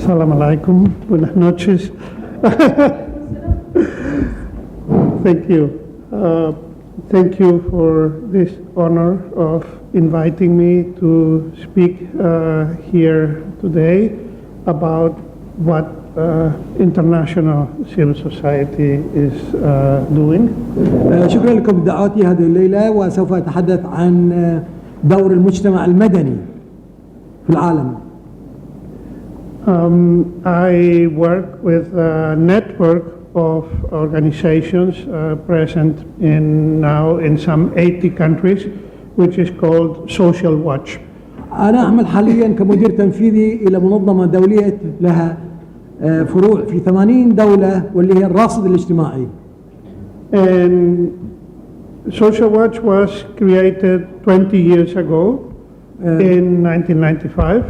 Assalamu alaikum. Buenas noches. Thank you. Thank you for this honor of inviting me to speak here today about what international civil society is doing. شكرا لكم بدعوتي هذه الليلة، وسوف أتحدث عن دور المجتمع المدني في العالم. I work with a network of organizations present now in some 80 countries, which is called Social Watch. أنا أعمل حاليا كمدير تنفيذي إلى منظمة دولية لها فروع في 80 دولة، واللي هي الراصد الاجتماعي. And Social Watch was created 20 years ago in 1995.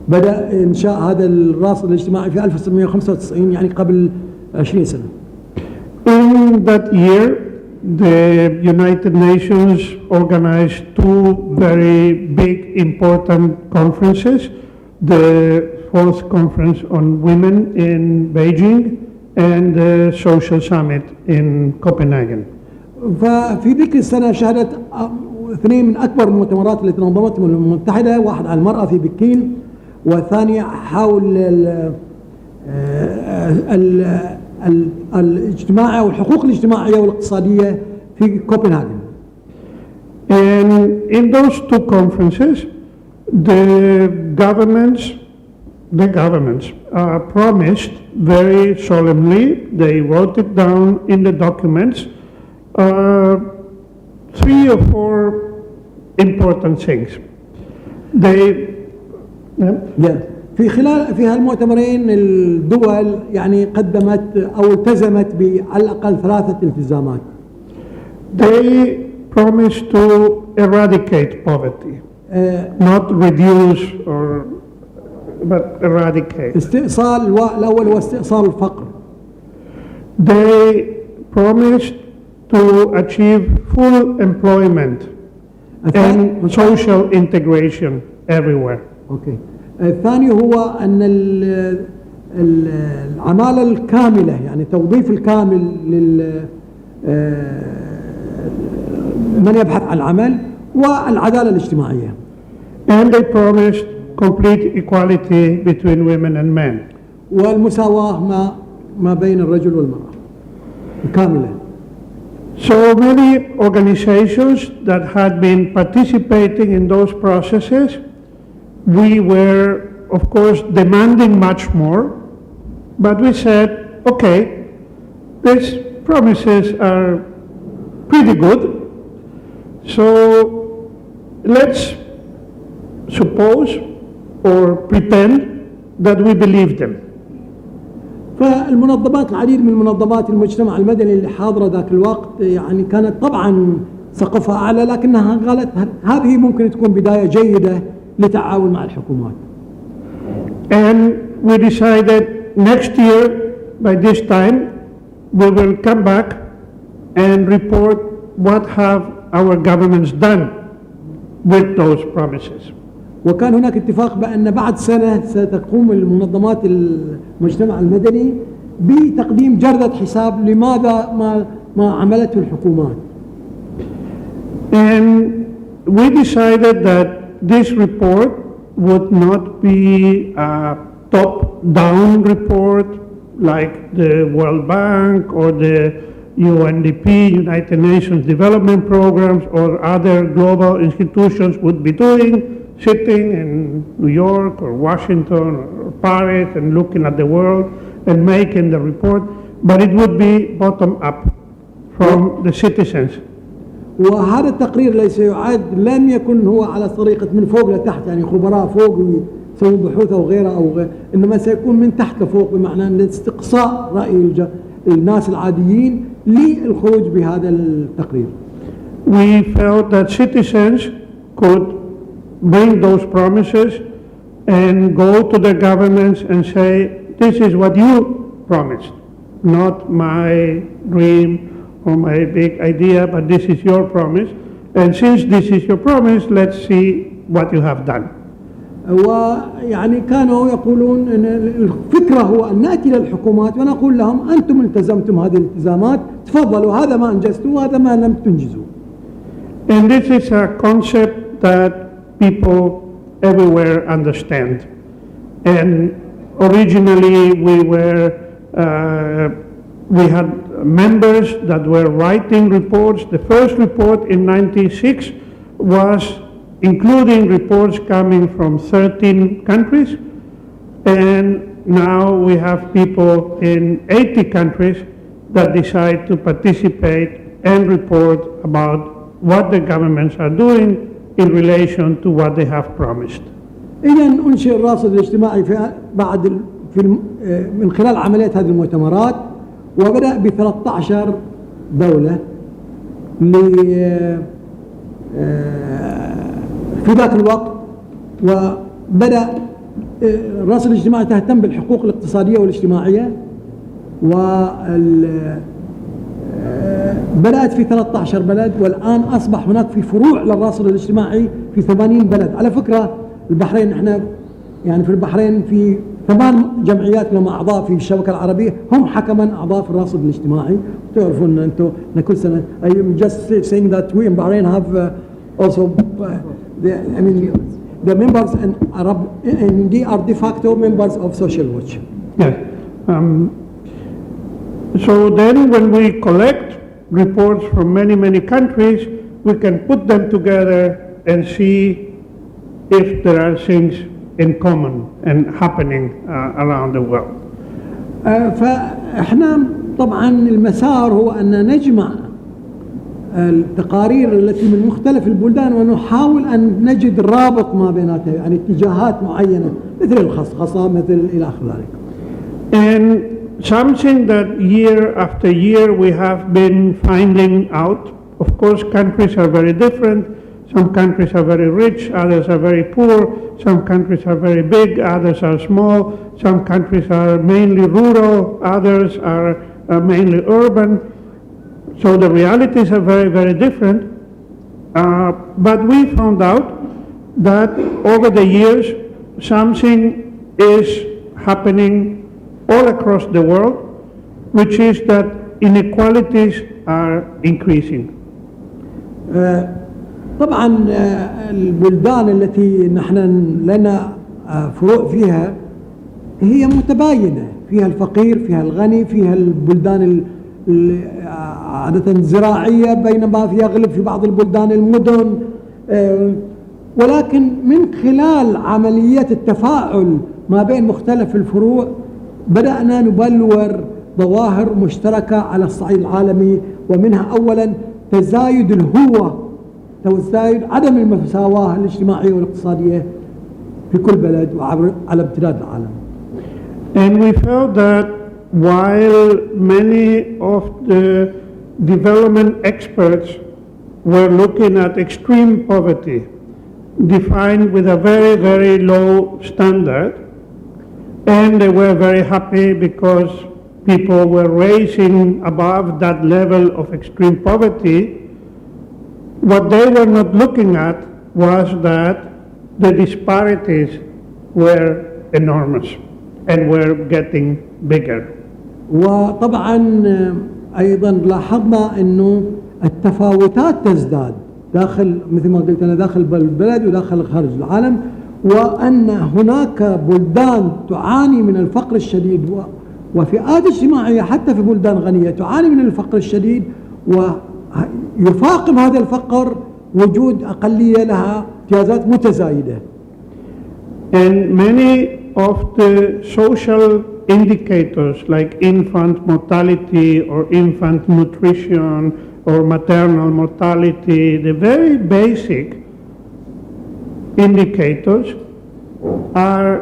بدأ إنشاء هذا الراصد الاجتماعي في 1995، يعني قبل 20 سنة. In that year, the United Nations organized two very big, important conferences. The fourth conference on women in Beijing and the Social Summit in Copenhagen. ففي ذيك السنة شهدت اثنين من أكبر المؤتمرات التي نظمتهم الأمم المتحدة، واحد على المرأة في بكين، والثاني حول الاجتماعي والحقوق الاجتماعية والاقتصادية في كوبنهاجن. And in those two conferences, the governments promised very solemnly, they wrote it down in the documents, 3 or 4 important things. في هالمؤتمرين الدول يعني قدمت أو التزمت على الأقل 3 التزامات. They promised to eradicate poverty, not reduce but eradicate. استئصال الأول هو استئصال الفقر. They promised to achieve full employment and social integration everywhere. Okay. الثاني هو أن العمالة الكاملة، يعني التوظيف الكامل من يبحث عن العمل، والعدالة الاجتماعية. And they promised complete equality between women and men. والمساواة ما بين الرجل والمرأة كاملة. So many organizations that had been participating in those processes, we were, of course, demanding much more, but we said, okay, these promises are pretty good, so let's suppose or pretend that we believe them. فالمنظمات، العديد من منظمات المجتمع المدني اللي حاضرة ذاك الوقت يعني كانت طبعا سقفها أعلى، لكنها قالت هذه ممكن تكون بداية جيدة للتعاون مع الحكومات. And we decided next year by this time we will come back and report what have our governments done with those promises. وكان هناك اتفاق بأن بعد سنة ستقوم المنظمات المجتمع المدني بتقديم جردة حساب لماذا ما عملته الحكومات. And we decided that this report would not be a top-down report like the World Bank or the UNDP, United Nations Development Programs, or other global institutions would be doing, sitting in New York or Washington or Paris and looking at the world and making the report, but it would be bottom-up from the citizens. وهذا التقرير ليس يعد، لم يكن هو على طريقة من فوق لتحت، يعني خبراء فوق يسوون بحوث أو غيره إنما سيكون من تحت لفوق، بمعنى أن استقصاء رأي الناس العاديين للخروج بهذا التقرير. We felt that citizens could bring those promises and go to the governments and say, this is what you promised, not my dream or my big idea, but this is your promise. And since this is your promise, let's see what you have done. ويعني كانوا يقولون أن الفكرة هو أن نأتي للحكومات ونقول لهم أنتم التزمتم هذه الالتزامات، تفضلوا، هذا ما أنجزتوا وهذا ما لم تنجزوا. And this is a concept that people everywhere understand. And originally we had members that were writing reports. The first report in '96 was including reports coming from 13 countries, and now we have people in 80 countries that decide to participate and report about what the governments are doing in relation to what they have promised. إذن أنشئ الراصد الاجتماعي من خلال عملية هذه المؤتمرات، وبدأ ب 13 دولة في ذاك الوقت. وبدأ الراصد الاجتماعي تهتم بالحقوق الاقتصادية والاجتماعية، بدأت في 13 بلد، والآن أصبح هناك في فروع للراصد الاجتماعي في 80 بلد. على فكرة البحرين، احنا يعني في البحرين في 8 جمعيات لهم أعضاء في الشبكة العربية، هم حكما أعضاء في الراصد الاجتماعي. تعرفون أنتم أن كل سنة I'm just saying that we in Bahrain have also the members and they are de facto members of Social Watch. Yes. So then when we collect reports from many countries, we can put them together and see if there are things in common and happening around the world. فإحنا طبعا المسار هو أن نجمع التقارير التي من مختلف البلدان ونحاول أن نجد رابط ما بيناتها، يعني اتجاهات معينة مثل الخصخصة مثل إلى آخر ذلك. And something that year after year we have been finding out. Of course, countries are very different. Some countries are very rich, others are very poor. Some countries are very big, others are small. Some countries are mainly rural, others are mainly urban. So the realities are very different. But we found out that over the years, something is happening all across the world, which is that inequalities are increasing. طبعا البلدان التي نحن لنا فروع فيها هي متباينة، فيها الفقير، فيها الغني، فيها البلدان عادة زراعية، بينما فيها غلب في بعض البلدان المدن. ولكن من خلال عملية التفاعل ما بين مختلف الفروع بدأنا نبلور ظواهر مشتركة على الصعيد العالمي، ومنها أولا تزايد الهوة، تزايد عدم المساواة الاجتماعية والاقتصادية في كل بلد على امتداد العالم. And we felt that while many of the development experts were looking at extreme poverty, defined with a very low standard, and they were very happy because people were raising above that level of extreme poverty, what they were not looking at was that the disparities were enormous and were getting bigger. وطبعا أيضا لاحظنا أنه التفاوتات تزداد داخل، مثل ما قلت أنا، داخل البلد وداخل خارج العالم، وأن هناك بلدان تعاني من الفقر الشديد وفئات اجتماعية حتى في بلدان غنية تعاني من الفقر الشديد، ويفاقم هذا الفقر وجود أقلية لها امتيازات متزايدة. And many of the social indicators like infant mortality or infant nutrition or maternal mortality, the very basic indicators are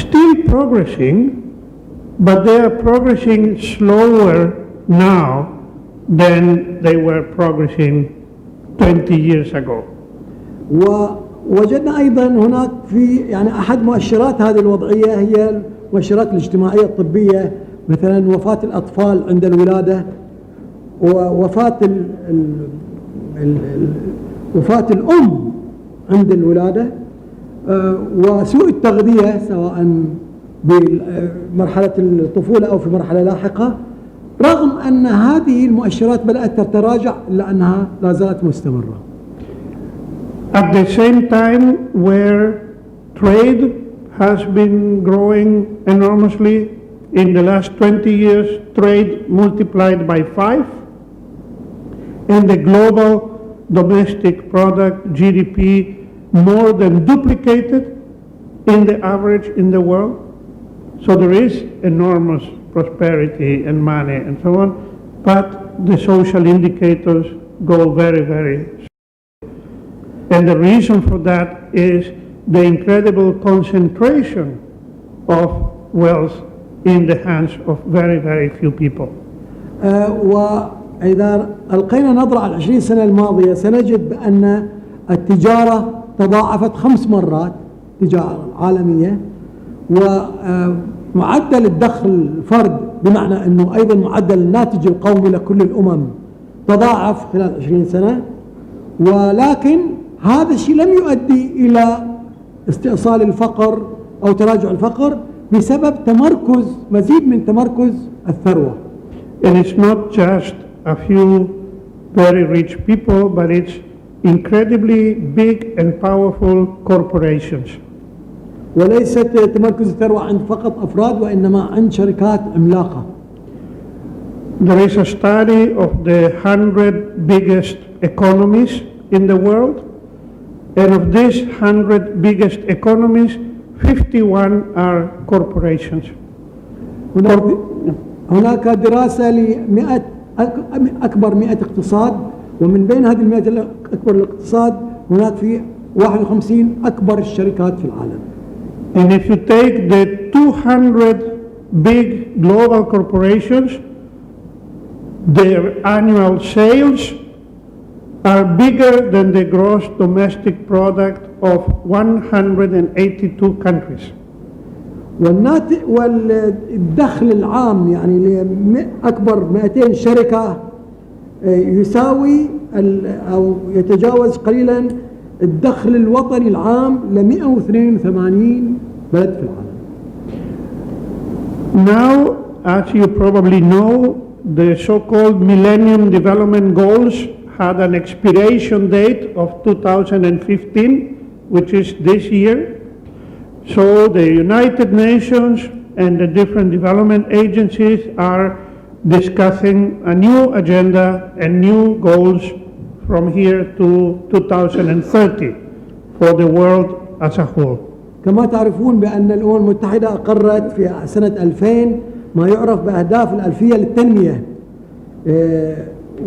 still progressing, but they are progressing slower now than they were progressing 20 years ago. ووجدنا أيضا هناك في يعني أحد مؤشرات هذه الوضعية هي المؤشرات الاجتماعية الطبية، مثلا وفاة الأطفال عند الولادة، ووفاة وفاة الأم عند الولادة، وسوء التغذية سواء بمرحلة الطفولة أو في مرحلة لاحقة، رغم أن هذه المؤشرات بدأت تتراجع إلا أنها لا زالت مستمرة. At the same time, where trade has been growing enormously, in the last 20 years, trade multiplied by 5, and the global domestic product, GDP, more than duplicated in the average in the world. So there is enormous prosperity and money and so on, but the social indicators go very, very slow. And the reason for that is the incredible concentration of wealth in the hands of very, very few people. وإذا ألقينا نظرة على 20 سنة الماضية سنجد بأن التجارة تضاعفت 5 مرات، تجارة عالمية، ومعدل الدخل الفرد بمعنى أنه أيضا معدل الناتج القومي لكل الأمم تضاعف خلال 20 سنة، ولكن هذا الشيء لم يؤدي إلى استئصال الفقر أو تراجع الفقر بسبب تمركز مزيد من تمركز الثروة. And it's not just a few very rich people, but it's incredibly big and powerful corporations. وليست تمركز الثروة عند فقط أفراد وإنما عند شركات عملاقة. There is a study of the 100 biggest economies in the world, and of these 100 biggest economies, 51 are corporations. هناك دراسة ل100 أكبر 100 اقتصاد، ومن بين هذه 100 أكبر الاقتصاد هناك في 51 أكبر الشركات في العالم. And if you take the 200 big global corporations, their annual sales are bigger than the gross domestic product of 182 countries. والدخل العام يعني لأكبر 200 شركة يساوي أو يتجاوز قليلا الدخل الوطني العام ل 182 بلد في العالم. Now, as you probably know, the so-called Millennium Development Goals had an expiration date of 2015, which is this year. So the United Nations and the different development agencies are discussing a new agenda and new goals from here to 2030 for the world as a whole. كما تعرفون بأن الأمم المتحدة أقرت في سنة 2000 ما يعرف بأهداف الألفية للتنمية،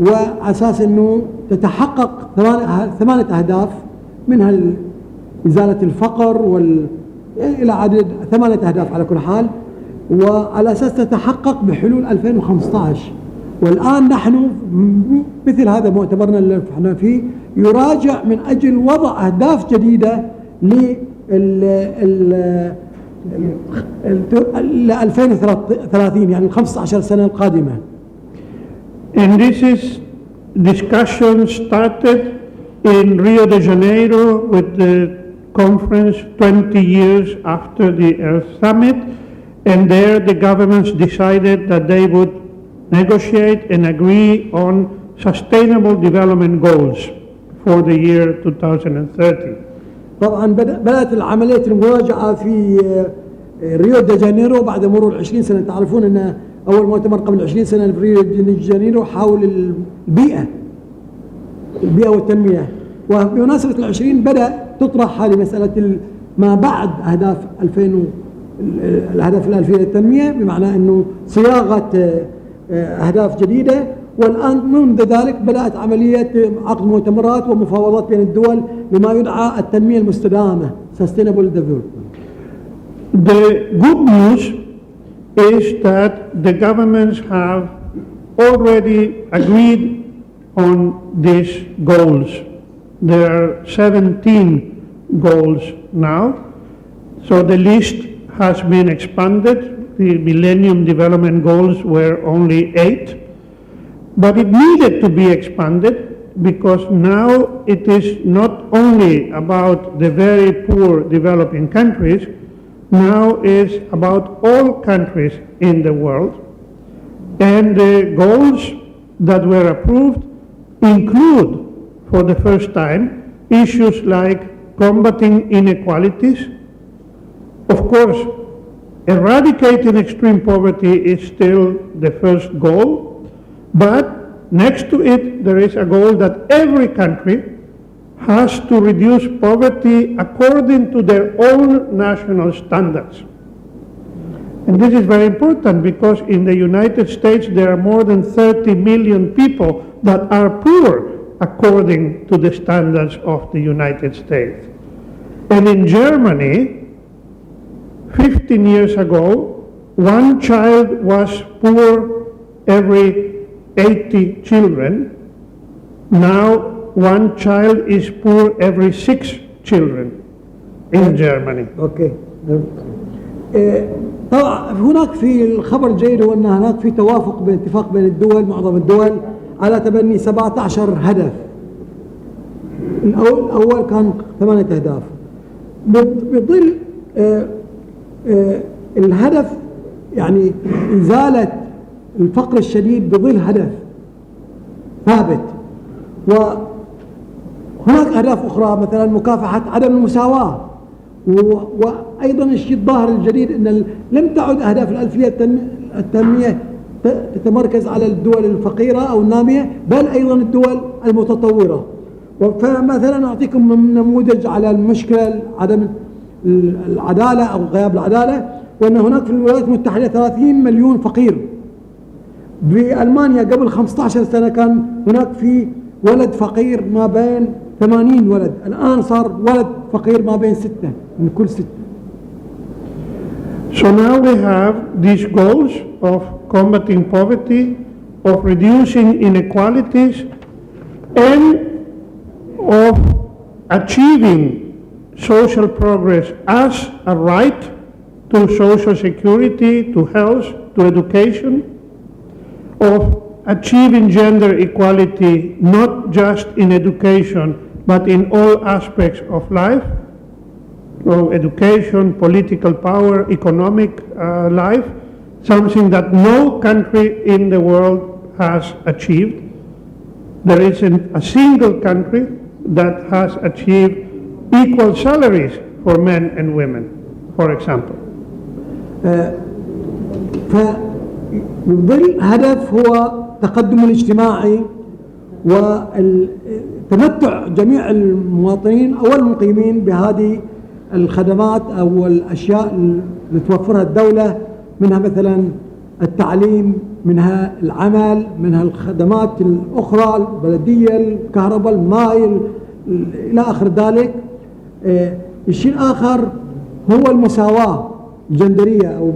وأساس أنه تتحقق 8 أهداف، منها إزالة الفقر إلى عدد 8 أهداف على كل حال، وعلى أساس تتحقق بحلول 2015. والآن نحن مثل هذا مؤتمرنا اللي نحن فيه يراجع من أجل وضع أهداف جديدة ل 2030 يعني 15 سنة القادمة. And this is discussion started in Rio de Janeiro with the conference 20 years after the Earth Summit, and there the governments decided that they would negotiate and agree on sustainable development goals for the year 2030. طبعا بدأت العملية المراجعة في ريو دي جانيرو بعد مرور 20 سنة. تعرفون أن أول مؤتمر قبل 20 سنة في ريو دي جانيرو حول البيئة والتنمية، وبمناسبة 20 بدأ تطرح هذه مسألة ما بعد أهداف 2000 الأهداف الألفية للتنمية، بمعنى أنه صياغة أهداف جديدة. والآن منذ ذلك بدأت عملية عقد مؤتمرات ومفاوضات بين الدول لما يدعى التنمية المستدامة Sustainable Development. The good news is that the governments have already agreed on these goals. There are 17 goals now, so the list has been expanded. The Millennium Development Goals were only 8, but it needed to be expanded because now it is not only about the very poor developing countries, now it's about all countries in the world. And the goals that were approved include, for the first time, issues like combating inequalities. Of course, eradicating extreme poverty is still the first goal, but next to it, there is a goal that every country has to reduce poverty according to their own national standards. And this is very important because in the United States there are more than 30 million people that are poor according to the standards of the United States. And in Germany, 15 years ago, one child was poor every 80 children. Now, one child is poor every 6 children in Germany. اوكي. طبعا هناك في الخبر الجيد هو ان هناك في توافق باتفاق بين الدول، معظم الدول، على تبني 17 هدف. الاول كان 8 اهداف. بظل الهدف يعني ازاله الفقر الشديد بظل هدف ثابت. وهناك أهداف أخرى مثلا مكافحة عدم المساواة، وأيضا الشيء الظاهر الجديد أن لم تعد أهداف الألفية التنمية تتمركز على الدول الفقيرة أو النامية، بل أيضا الدول المتطورة. فمثلا أعطيكم نموذج على المشكلة عدم العدالة أو غياب العدالة، وأن هناك في الولايات المتحدة 30 مليون فقير. بألمانيا قبل 15 سنة كان هناك في ولد فقير ما بين 80 ولد، الآن صار ولد فقير ما بين 6 من كل 6. So now we have these goals of combating poverty, of reducing inequalities, and of achieving social progress as a right to social security, to health, to education, of achieving gender equality not just in education but in all aspects of life, so education, political power, economic life, something that no country in the world has achieved. There isn't a single country that has achieved equal salaries for men and women, for example. فالظل هدف هو التقدم الاجتماعي وتمتع جميع المواطنين أو المقيمين بهذه الخدمات أو الأشياء اللي توفرها الدولة، منها مثلا التعليم، منها العمل، منها الخدمات الأخرى البلدية، الكهرباء، الماء، إلى آخر ذلك. الشيء الآخر هو المساواة الجندرية أو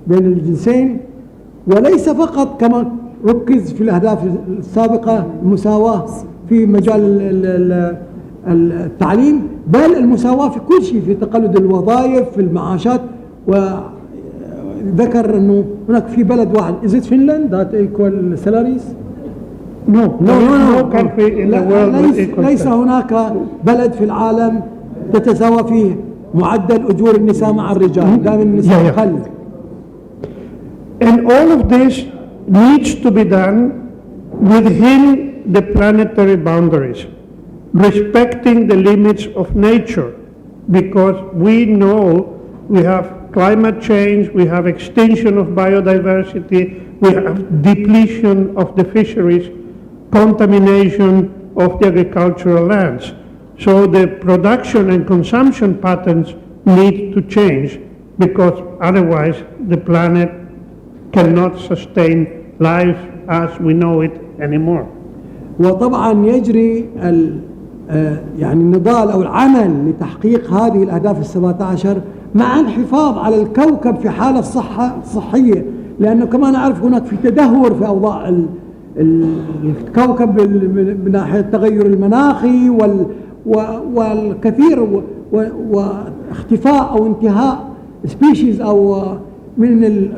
بين الجنسين، وليس فقط كما ركز في الأهداف السابقة المساواة في مجال التعليم، بل المساواة في كل شيء، في تقلد الوظائف، في المعاشات. وذكر أنه هناك في بلد واحد is it Finland that equal salaries؟ No country in the world with equal ليس هناك بلد في العالم تتساوى فيه معدل أجور النساء مع الرجال، دائما النساء أقل. And all of this needs to be done within the planetary boundaries, respecting the limits of nature, because we know we have climate change, we have extinction of biodiversity, we have depletion of the fisheries, contamination of the agricultural lands. So the production and consumption patterns need to change, because otherwise the planet cannot sustain life as we know it anymore. وطبعا يجري يعني النضال أو العمل لتحقيق هذه الأهداف ال17 مع الحفاظ على الكوكب في حالة صحية، لأنه كما نعرف هناك في تدهور في أوضاع الكوكب من ناحية التغير المناخي والكثير واختفاء أو انتهاء سبيشيز أو من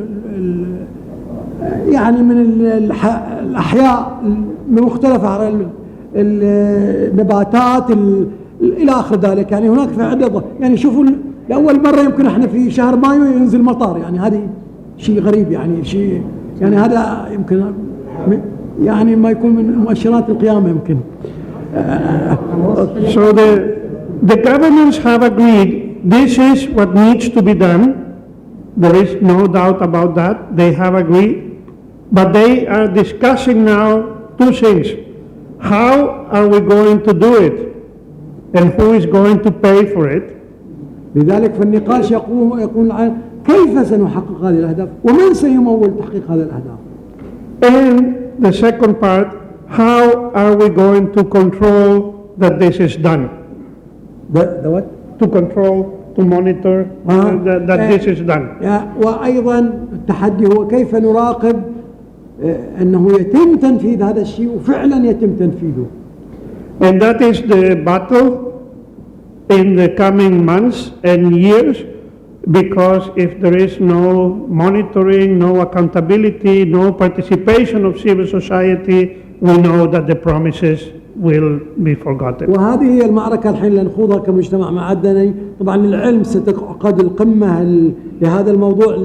يعني من الأحياء بمختلف النباتات إلى آخر ذلك. يعني هناك في عدة، يعني شوفوا لأول مرة يمكن احنا في شهر مايو ينزل مطار، يعني هذه شيء غريب، يعني شيء، يعني هذا يمكن يعني ما يكون من مؤشرات القيامة يمكن. So the governments have agreed this is what needs to be done. There is no doubt about that. They have agreed, but they are discussing now two things. How are we going to do it? And who is going to pay for it? لذلك في النقاش يكون كيف سنحقق هذه الأهداف ومن سيمول تحقيق هذه الأهداف. And the second part, how are we going to control that this is done? The what? To control, to monitor that this is done. وأيضا التحدي هو كيف نراقب أنه يتم تنفيذ هذا الشيء وفعلا يتم تنفيذه. And that is the battle in the coming months and years, because if there is no monitoring, no accountability, no participation of civil society, we know that the promises will be forgotten. وهذه هي المعركة الحين اللي نخوضها كمجتمع مدني. طبعا العلم ستعقد القمة لهذا الموضوع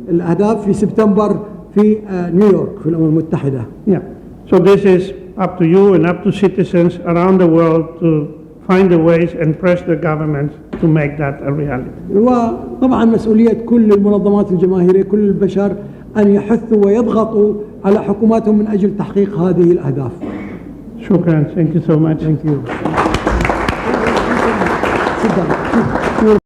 للأهداف في سبتمبر في نيويورك في الأمم المتحدة. Yeah. So this is up to you and up to citizens around the world to find the ways and press the governments to make that a reality. وطبعا مسؤولية كل المنظمات الجماهيرية، كل البشر، أن يحثوا ويضغطوا على حكوماتهم من أجل تحقيق هذه الأهداف. شكرا. Thank you so much. Thank you.